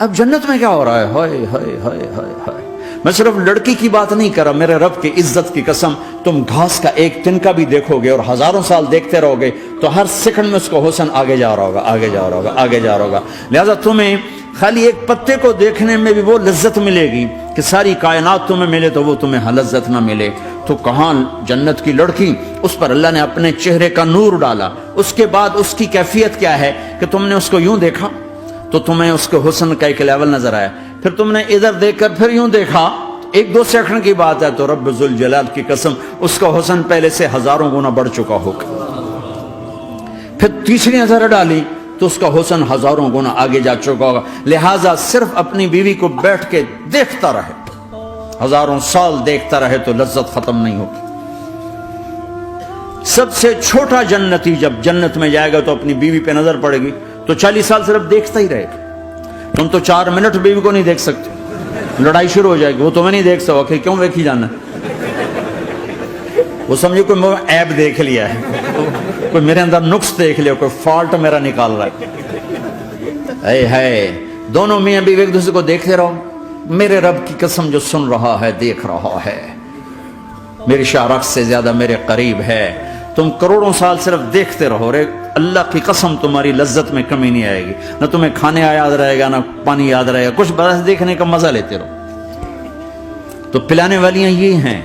اب جنت میں کیا ہو رہا ہے؟ ہائے ہائے ہائے ہائے ہائے. میں صرف لڑکی کی بات نہیں کر رہا، میرے رب کی عزت کی قسم، تم گھاس کا ایک تنکا بھی دیکھو گے اور ہزاروں سال دیکھتے رہو گے تو ہر سیکنڈ میں اس کو حسن آگے جا رہا ہوگا، آگے جا رہا ہوگا، آگے جا رہا ہوگا. لہذا تمہیں خالی ایک پتے کو دیکھنے میں بھی وہ لذت ملے گی کہ ساری کائنات تمہیں ملے تو وہ تمہیں لذت نہ ملے. تو کہاں جنت کی لڑکی، اس پر اللہ نے اپنے چہرے کا نور ڈالا. اس کے بعد اس کی کیفیت کیا ہے کہ تم نے اس کو یوں دیکھا تو تمہیں اس کے حسن کا ایک لیول نظر آیا، پھر تم نے ادھر دیکھ کر پھر یوں دیکھا، ایک دو سیکنڈ کی بات ہے تو رب ذوالجلال کی قسم اس کا حسن پہلے سے ہزاروں گنا بڑھ چکا ہوگا. پھر تیسری نظر ڈالی تو اس کا حسن ہزاروں گنا آگے جا چکا ہوگا. لہٰذا صرف اپنی بیوی کو بیٹھ کے دیکھتا رہے، ہزاروں سال دیکھتا رہے تو لذت ختم نہیں ہوگی. سب سے چھوٹا جنتی جب جنت میں جائے گا تو اپنی بیوی پہ نظر پڑے گی تو 40 سال صرف دیکھتا ہی رہے گا. تم تو 4 منٹ بیوی کو نہیں دیکھ سکتے، لڑائی شروع ہو جائے گی. وہ تمہیں نہیں دیکھ سکتا، کیوں دیکھی جانا؟ وہ سمجھے کوئی عیب دیکھ لیا ہے، کوئی میرے اندر نقص دیکھ لیا، کوئی فالٹ میرا نکال رہا ہے. اے ہے دونوں میاں بیوی ایک دوسرے کو دیکھتے رہو. میرے رب کی قسم جو سن رہا ہے، دیکھ رہا ہے، میری شارخ سے زیادہ میرے قریب ہے. تم کروڑوں سال صرف دیکھتے رہو رے، اللہ کی قسم تمہاری لذت میں کمی نہیں آئے گی. نہ تمہیں کھانے یاد رہے گا، نہ پانی یاد رہے گا، کچھ بس دیکھنے کا مزہ لیتے رہو. تو پلانے والیاں یہ ہیں.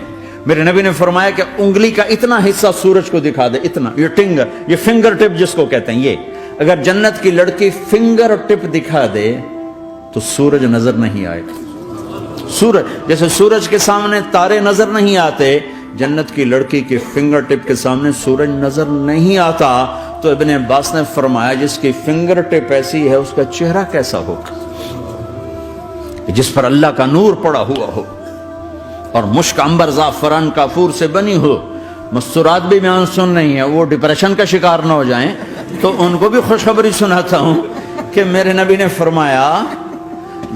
میرے نبی نے فرمایا کہ انگلی کا اتنا حصہ سورج کو دکھا دے، اتنا، یہ فنگر ٹپ جس کو کہتے ہیں، یہ اگر جنت کی لڑکی فنگر ٹپ دکھا دے تو سورج نظر نہیں آئے گا. سورج جیسے سورج کے سامنے تارے نظر نہیں آتے، جنت کی لڑکی کے فنگر ٹپ کے سامنے سورج نظر نہیں آتا. تو ابن عباس نے فرمایا جس کی فنگر ٹپ ایسی ہے اس کا چہرہ کیسا ہوگا، جس پر اللہ کا نور پڑا ہوا ہو اور مشک عنبر زعفران کافور سے بنی ہو. مستورات بھی بیان سن رہی ہیں، وہ ڈپریشن کا شکار نہ ہو جائیں تو ان کو بھی خوشخبری سناتا ہوں کہ میرے نبی نے فرمایا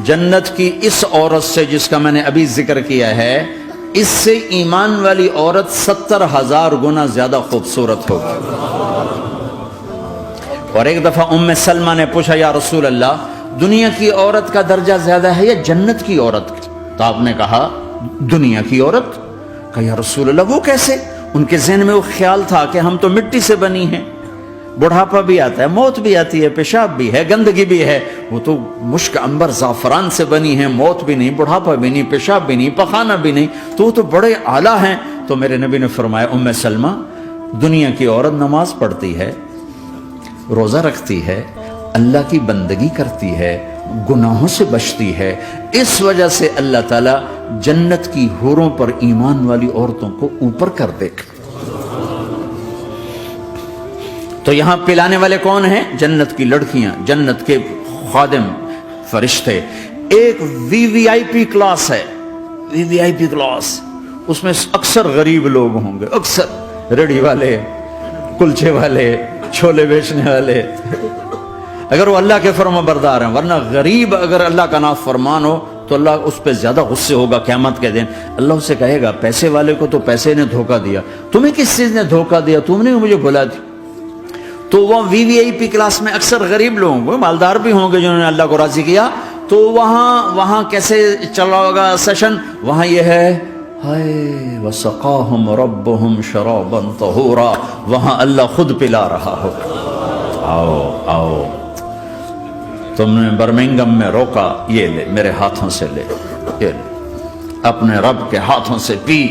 جنت کی اس عورت سے جس کا میں نے ابھی ذکر کیا ہے، اس سے ایمان والی عورت 70,000 گنا زیادہ خوبصورت ہوگی. اور ایک دفعہ ام سلمہ نے پوچھا یا رسول اللہ دنیا کی عورت کا درجہ زیادہ ہے یا جنت کی عورت کا؟ تو آپ نے کہا دنیا کی عورت. کہا یا رسول اللہ وہ کیسے؟ ان کے ذہن میں وہ خیال تھا کہ ہم تو مٹی سے بنی ہیں، بڑھاپا بھی آتا ہے، موت بھی آتی ہے، پیشاب بھی ہے، گندگی بھی ہے. وہ تو مشک عنبر زعفران سے بنی ہیں، موت بھی نہیں، بڑھاپا بھی نہیں، پیشاب بھی نہیں، پخانہ بھی نہیں، تو وہ تو بڑے اعلیٰ ہیں. تو میرے نبی نے فرمایا ام سلمہ دنیا کی عورت نماز پڑھتی ہے، روزہ رکھتی ہے، اللہ کی بندگی کرتی ہے، گناہوں سے بچتی ہے، اس وجہ سے اللہ تعالیٰ جنت کی حوروں پر ایمان والی عورتوں کو اوپر کر دے گا. تو یہاں پلانے والے کون ہیں؟ جنت کی لڑکیاں، جنت کے خادم فرشتے. ایک وی وی آئی پی کلاس ہے، وی وی آئی پی کلاس، اس میں اکثر غریب لوگ ہوں گے، اکثر ریڑھی والے، کلچے والے، چھولے بیچنے والے، اگر وہ اللہ کے فرما بردار ہیں. ورنہ غریب اگر اللہ کا نافرمان ہو تو اللہ اس پہ زیادہ غصے ہوگا قیامت کے دن. اللہ اسے کہے گا پیسے والے کو تو پیسے نے دھوکہ دیا، تمہیں کس چیز نے دھوکہ دیا؟ تم نے مجھے بھلا دی. تو وہ وی وی آئی پی کلاس میں اکثر غریب لوگ ہوں گے، مالدار بھی ہوں گے جنہوں نے اللہ کو راضی کیا. تو وہاں کیسے چل رہا ہوگا سیشن؟ وہاں یہ ہے ہائے وسقاہم ربہم شرابا طہورا، وہاں اللہ خود پلا رہا ہو. آؤ آؤ، تم نے برمنگم میں روکا، یہ لے میرے ہاتھوں سے لے، یہ لے اپنے رب کے ہاتھوں سے پی.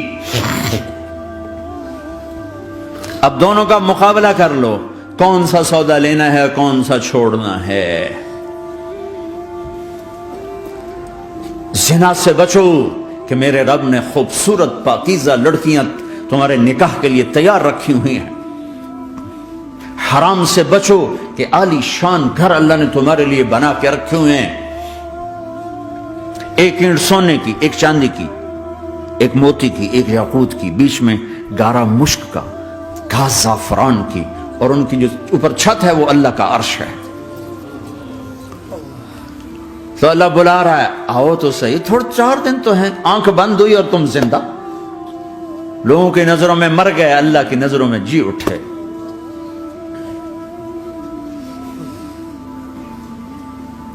اب دونوں کا مقابلہ کر لو، کون سا سودا لینا ہے، کون سا چھوڑنا ہے. زنا سے بچو کہ میرے رب نے خوبصورت پاکیزہ لڑکیاں تمہارے نکاح کے لیے تیار رکھی ہوئی ہیں. حرام سے بچو کہ عالی شان گھر اللہ نے تمہارے لیے بنا کے رکھے ہوئے ہیں. ایک اینٹ سونے کی، ایک چاندی کی، ایک موتی کی، ایک یاقوت کی، بیچ میں گارا مشک کا، گھاس زعفران کی، اور ان کی جو اوپر چھت ہے وہ اللہ کا عرش ہے. تو اللہ بلا رہا ہے آؤ تو صحیح، تھوڑے 4 دن تو ہیں. آنکھ بند ہوئی اور تم زندہ، لوگوں کی نظروں میں مر گئے، اللہ کی نظروں میں جی اٹھے.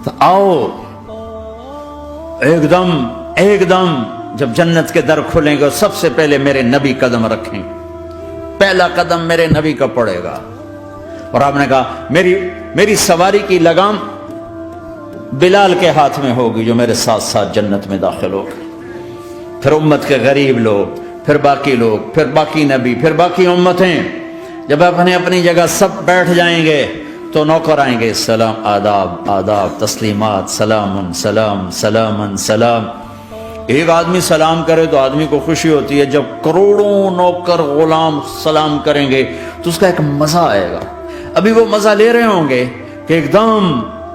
تو آؤ ایک دم جب جنت کے در کھلیں گے سب سے پہلے میرے نبی قدم رکھیں، پہلا قدم میرے نبی کا پڑے گا۔ اور آپ نے کہا میری سواری کی لگام بلال کے ہاتھ میں ہوگی جو میرے ساتھ ساتھ جنت میں داخل ہوگا، پھر امت کے غریب لوگ، پھر باقی لوگ، پھر باقی نبی، پھر باقی امتیں، جب اپنی جگہ سب بیٹھ جائیں گے تو نوکر آئیں گے، سلام، آداب، آداب، تسلیمات، سلام، سلام، سلام، سلام۔ ایک آدمی سلام کرے تو آدمی کو خوشی ہوتی ہے، جب کروڑوں نوکر غلام سلام کریں گے تو اس کا ایک مزہ آئے گا۔ ابھی وہ مزہ لے رہے ہوں گے کہ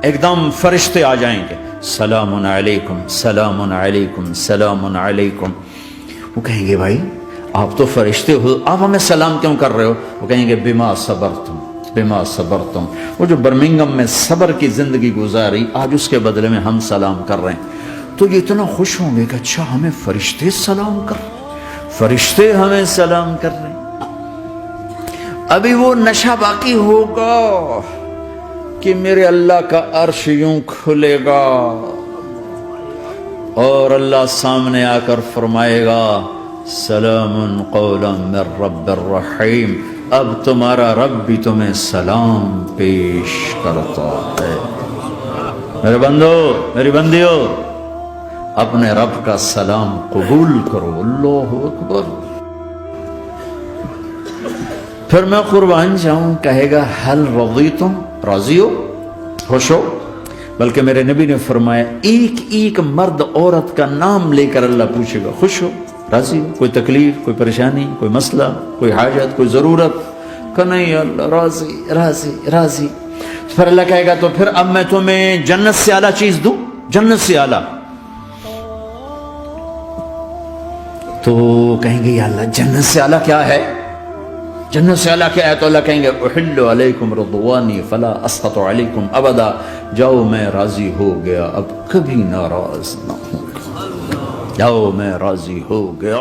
ایک دم فرشتے آ جائیں گے، سلام علیکم، سلام علیکم، سلام علیکم۔ وہ کہیں گے بھائی آپ تو فرشتے ہو، آپ ہمیں سلام کیوں کر رہے ہو؟ وہ کہیں گے بما صبرتم، بما صبرتم۔ وہ جو برمنگم میں صبر کی زندگی گزاری، آج اس کے بدلے میں ہم سلام کر رہے ہیں۔ تو یہ اتنا خوش ہوں گے کہ اچھا ہمیں فرشتے سلام کر رہے ہیں، فرشتے ہمیں سلام کر رہے ہیں۔ ابھی وہ نشہ باقی ہوگا کہ میرے اللہ کا عرش یوں کھلے گا اور اللہ سامنے آ کر فرمائے گا سلام قولا من رب الرحیم، اب تمہارا رب بھی تمہیں سلام پیش کرتا ہے۔ میرے بندو، میری بندیو، اپنے رب کا سلام قبول کرو۔ اللہ اکبر۔ پھر میں قربان جاؤں، کہے گا حل رضیتم، راضی ہو، خوش ہو؟ بلکہ میرے نبی نے فرمایا ایک مرد عورت کا نام لے کر اللہ پوچھے گا، خوش ہو، راضی ہو؟ کوئی تکلیف، کوئی پریشانی، کوئی مسئلہ، کوئی حاجت، کوئی ضرورت؟ کہ نہیں اللہ، راضی راضی راضی۔ پھر اللہ کہے گا تو پھر اب میں تمہیں جنت سے اعلیٰ چیز دوں، جنت سے اعلیٰ۔ تو کہیں گے یا اللہ جنت سے اعلیٰ کیا ہے؟ جنت سے اعلیٰ کیا ہے؟ تو اللہ کہیں گے احل علیکم رضوانی فلا اسخط علیکم ابدا، جاؤ میں راضی ہو گیا، اب کبھی ناراض نہ ہوں، جاؤ میں راضی ہو گیا۔